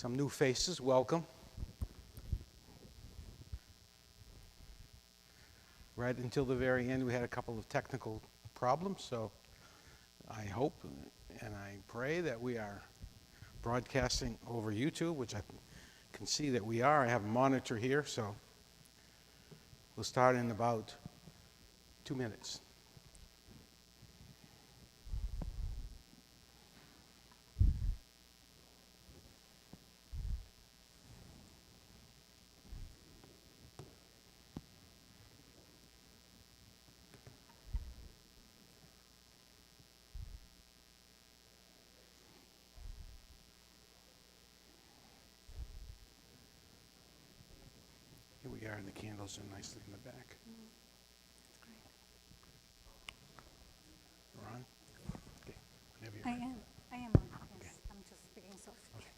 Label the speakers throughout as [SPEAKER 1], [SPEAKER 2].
[SPEAKER 1] Some new faces, welcome. Right until the very end, we had a couple of technical problems, so I hope and I pray that we are broadcasting over YouTube, which I can see that we are. I have a monitor here, so we'll start in about 2 minutes. Here we are, and the candles are nicely in the back. We're on? Okay, whenever you're ready.
[SPEAKER 2] I am on, yes. I'm just speaking softly.
[SPEAKER 1] Okay.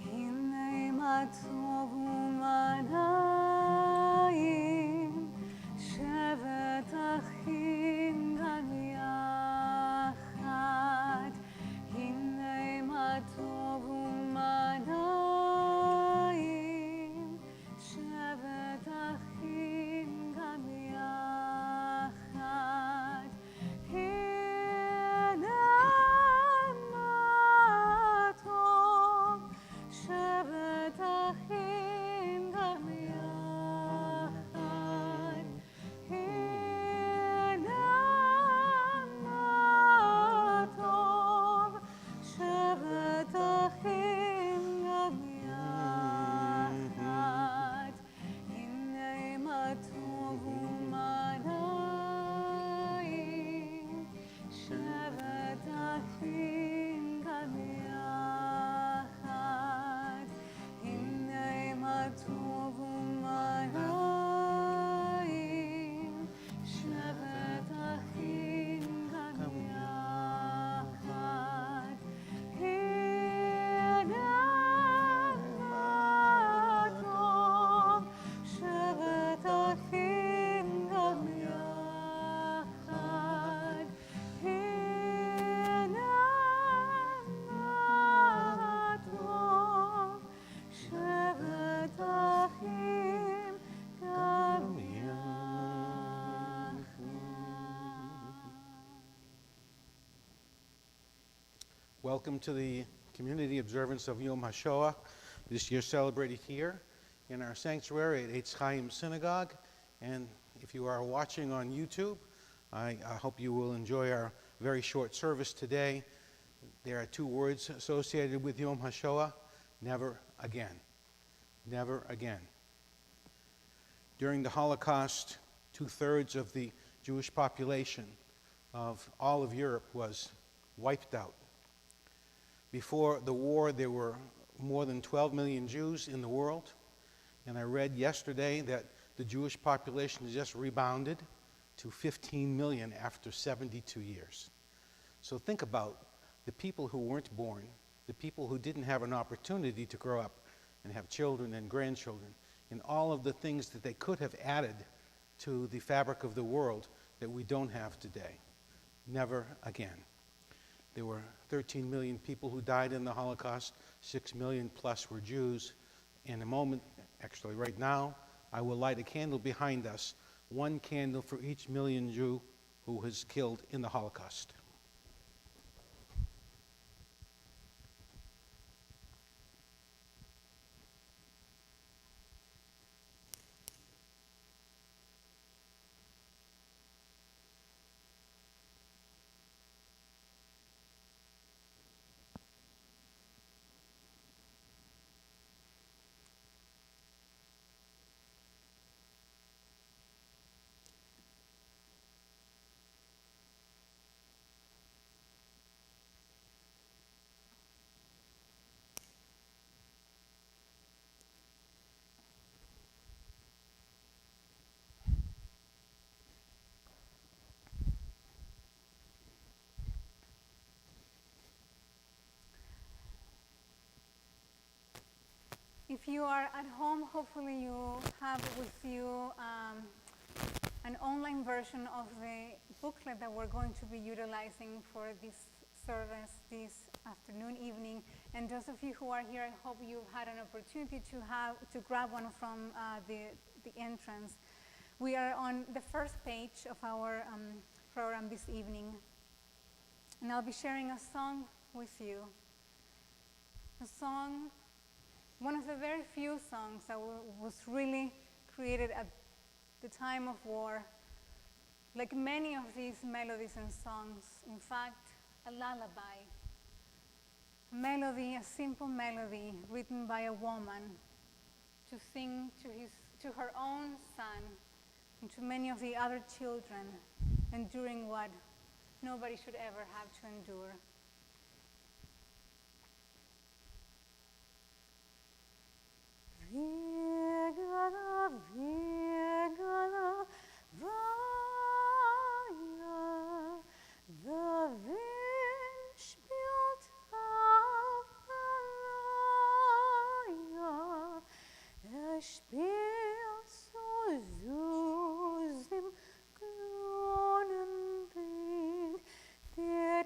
[SPEAKER 2] הנה מה טוב ומה נעים, שבת אחים גם יחד. הנה מה טוב ומה נעים, שבת אחים גם יחד. הנה מה טוב, שבת אחים גם יחד. הנה מה טוב, שבת אחים גם יחד. הנה מה טוב ומה נעים, שבת אחים גם יחד. הנה מה טוב ומה נעים, שבת אחים גם יחד. הנה מה טוב, שבת אחים גם יחד. הנה מה טוב, שבת אחים גם יחד.
[SPEAKER 1] Welcome to the community observance of Yom Hashoa, this year celebrated here in our sanctuary at Eitz Chaim Synagogue. And if you are watching on YouTube, I hope you will enjoy our very short service today. There are two words associated with Yom Hashoa: never again. Never again. During the Holocaust, 2/3 of the Jewish population of all of Europe was wiped out. Before the war, there were more than 12 million Jews in the world, and I read yesterday that the Jewish population has just rebounded to 15 million after 72 years. So think about the people who weren't born, the people who didn't have an opportunity to grow up and have children and grandchildren, and all of the things that they could have added to the fabric of the world that we don't have today. Never again. There were 13 million people who died in the Holocaust. 6 million plus were Jews. In a moment, actually right now, I will light a candle behind us, one candle for each million Jew who was killed in the Holocaust.
[SPEAKER 2] If you are at home, hopefully you have with you an online version of the booklet that we're going to be utilizing for this service this afternoon, evening. And those of you who are here, I hope you've had an opportunity to grab one from the entrance. We are on the first page of our program this evening, and I'll be sharing a song with you. A song, one of the very few songs that was really created at the time of war. Like many of these melodies and songs, in fact, a lullaby. A melody, a simple melody written by a woman to sing to her own son and to many of the other children, enduring what nobody should ever have to endure. Vegala, vegala, vaya, the wind spielt auf Alaya, spielt so süß im Kronenwind, der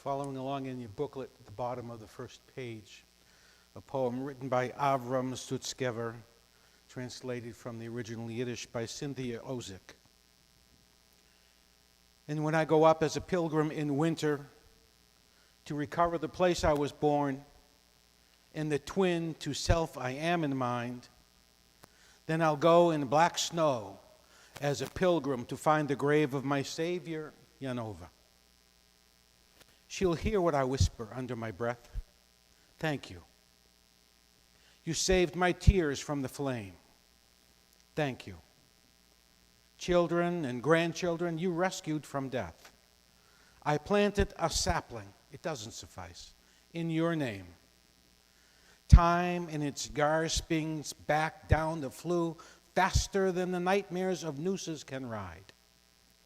[SPEAKER 1] following along in your booklet at the bottom of the first page, a poem written by Avram Stutzkever, translated from the original Yiddish by Cynthia Ozick. And when I go up as a pilgrim in winter to recover the place I was born and the twin to self I am in mind, then I'll go in black snow as a pilgrim to find the grave of my Savior, Yanova. She'll hear what I whisper under my breath. Thank you. You saved my tears from the flame. Thank you. Children and grandchildren, you rescued from death. I planted a sapling, it doesn't suffice, in your name. Time in its gaspings back down the flue faster than the nightmares of nooses can ride,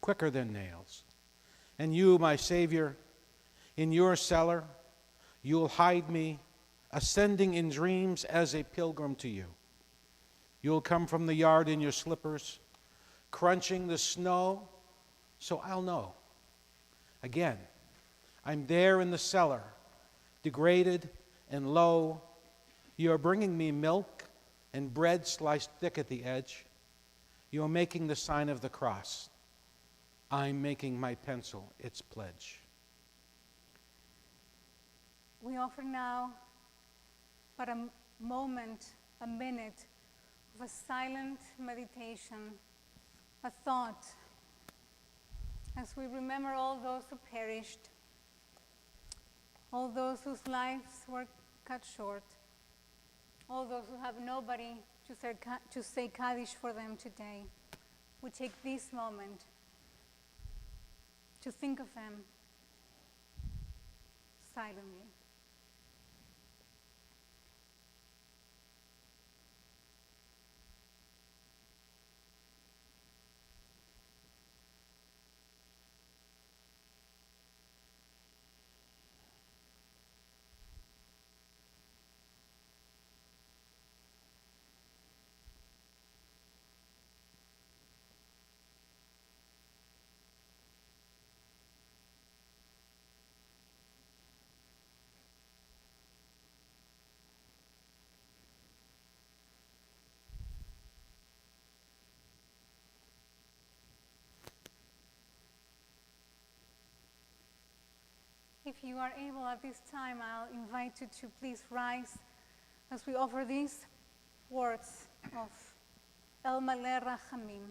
[SPEAKER 1] quicker than nails. And you, my Savior, in your cellar, you'll hide me, ascending in dreams as a pilgrim to you. You'll come from the yard in your slippers, crunching the snow, so I'll know. Again, I'm there in the cellar, degraded and low. You're bringing me milk and bread sliced thick at the edge. You're making the sign of the cross. I'm making my pencil its pledge.
[SPEAKER 2] We offer now but a moment, a minute of a silent meditation, a thought, as we remember all those who perished, all those whose lives were cut short, all those who have nobody to say Kaddish for them today. We take this moment to think of them silently. If you are able at this time, I'll invite you to please rise as we offer these words of El Maleh Rachamim.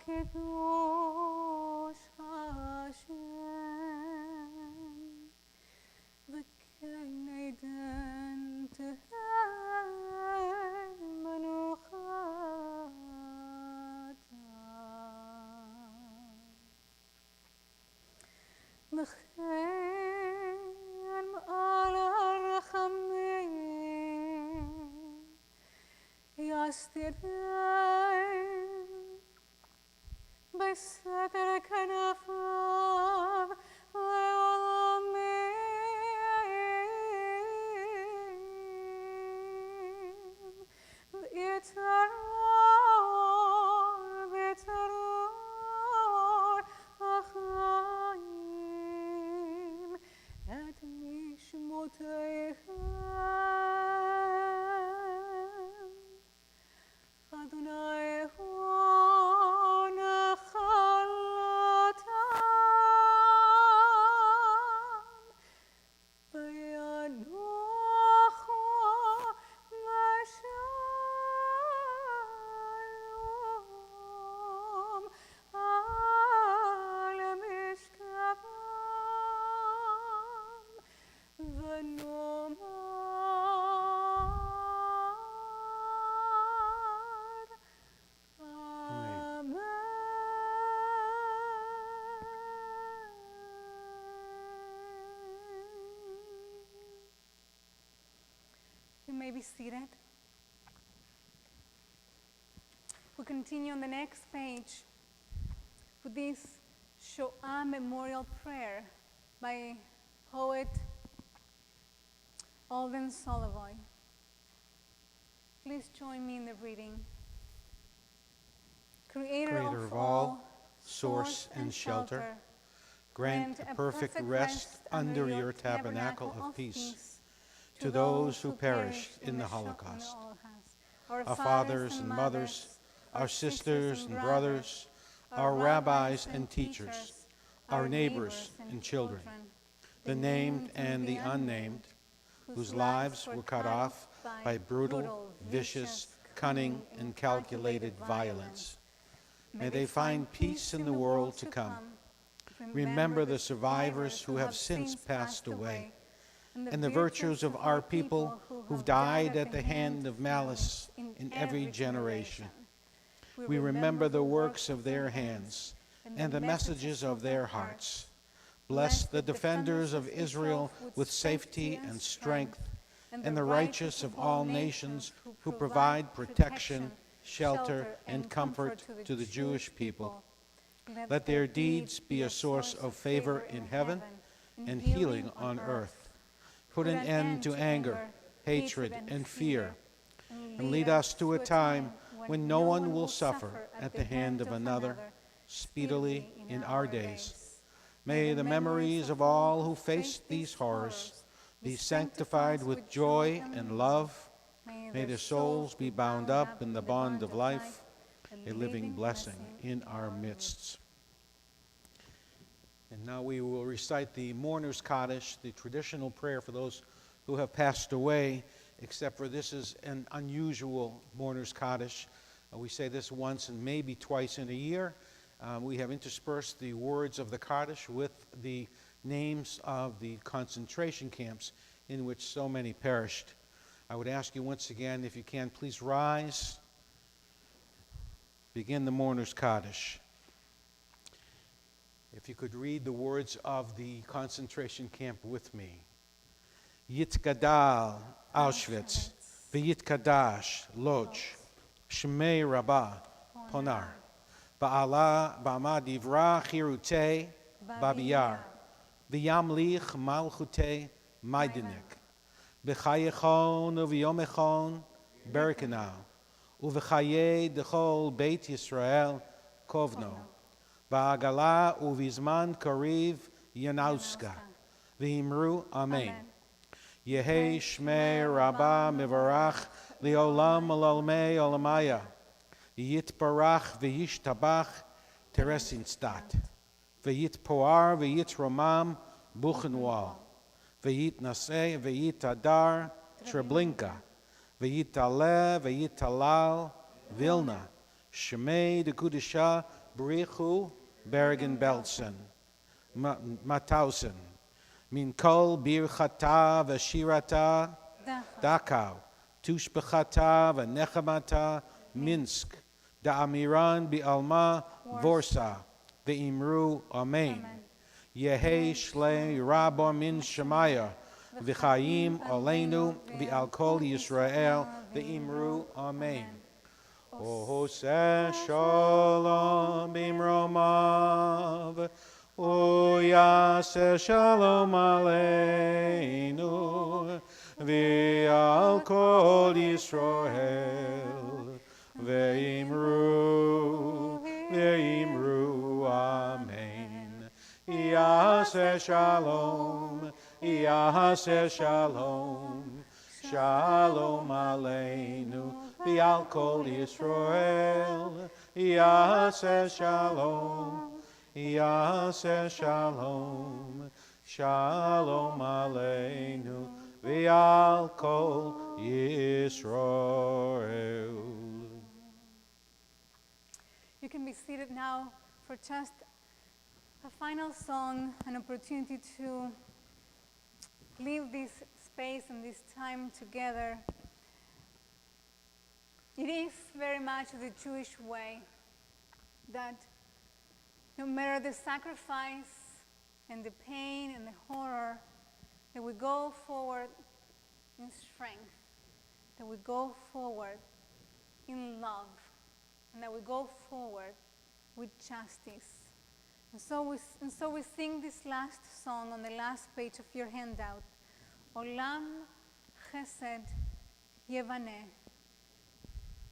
[SPEAKER 2] הקדוש השם, וכן עדן תהא מנוחתה. לכן מעל הרחמים יסתירם בסתר כנפיו לעולמים, ויצרור החיים את נשמותיהם. אדוני הוא נחלתם, וינוחו בשלום על משכבם, ונאמר You may be seated. We continue on the next page with this Shoah memorial prayer by poet Alden Solovoy. Please join me in the reading. Creator of all, source and shelter,
[SPEAKER 1] Grant a perfect rest under your tabernacle of peace to those who perished in the Holocaust, our fathers and mothers, our sisters and brothers, our rabbis and teachers, our neighbors and children, the named and the unnamed, whose lives were cut off by brutal, vicious, cunning, and calculated violence. May they find peace in the world to come. Remember the survivors who have since passed away, and the virtues of our people who've died at the hand of malice in every generation. We remember the works of their hands and the messages of their hearts. Bless the defenders of Israel with safety and strength, and the righteous of all nations who provide protection, shelter, and comfort to the Jewish people. Let their deeds be a source of favor in heaven and healing on earth. Put an end to anger, hatred, and fear, and lead us to a time when no one will suffer at the hand of another, speedily in our days. May the memories of all who faced these horrors be sanctified with joy and love. May their souls be bound up in the bond of life, a living blessing in our midst. And now we will recite the Mourner's Kaddish, the traditional prayer for those who have passed away, except for this is an unusual Mourner's Kaddish. We say this once and maybe twice in a year. We have interspersed the words of the Kaddish with the names of the concentration camps in which so many perished. I would ask you once again, if you can, please rise. Begin the Mourner's Kaddish. If you could read the words of the concentration camp with me. Yitkadal Auschwitz, v'yitkadash Lodz, Shmei Rabbah Ponar, Ba'ala Ba'ama Divra Chirutei Babiyar, V'yamlich Malchutei Maidinik, B'chayechon u'v'yomechon Berkenau, u'v'chayei dechol Beit Yisrael Kovno, Ba'agala u'vizman kariv Yanauska, V'imru Amen. Yehei Shmei Rabbah Mivarach Li'olam Olamei Olamaya, Yitbarach V'yishtabach Teresinstat, V'yit poar, v'yit romam, buchenwal. V'yit naseh, v'yit adar, treblinka. V'yit aleh, v'yit alal, Vilna. Shemei de Kudisha, Brichu, Bergen-Belsen. Mauthausen. Min kol birchata v'shirata, Dachau. Tushbechata v'nechamata, Minsk. Da'amiran bi'alma, Vorsa. Ve'imru, Amen. Yehi shlei rabo min shemaya, v'chayim oleinu, v'al kol Yisrael, ve'imru, Amen. Ose shalom bimromav, Uyase shalom aleinu, v'al kol Yisrael, ve'imru, ve'imru, Amen. Yase shalom, Yase shalom, shalom aleinu, v'al kol Yisrael, Yase shalom, Yase shalom, shalom aleinu, v'al kol Yisrael.
[SPEAKER 2] You can be seated now for just a final song, an opportunity to leave this space and this time together. It is very much the Jewish way that no matter the sacrifice and the pain and the horror, that we go forward in strength, that we go forward in love, and that we go forward with justice. And so we sing this last song on the last page of your handout. Olam Chesed Yevaneh.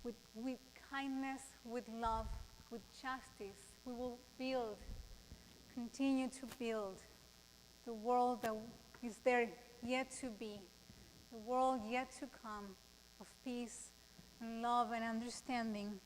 [SPEAKER 2] With kindness, with love, with justice, we will build, continue to build the world that is there yet to be, the world yet to come of peace and love and understanding.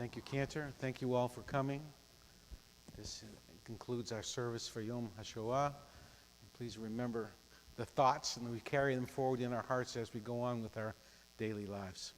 [SPEAKER 1] Thank you, Cantor. Thank you all for coming. This concludes our service for Yom Hashoa. Please remember the thoughts, and we carry them forward in our hearts as we go on with our daily lives.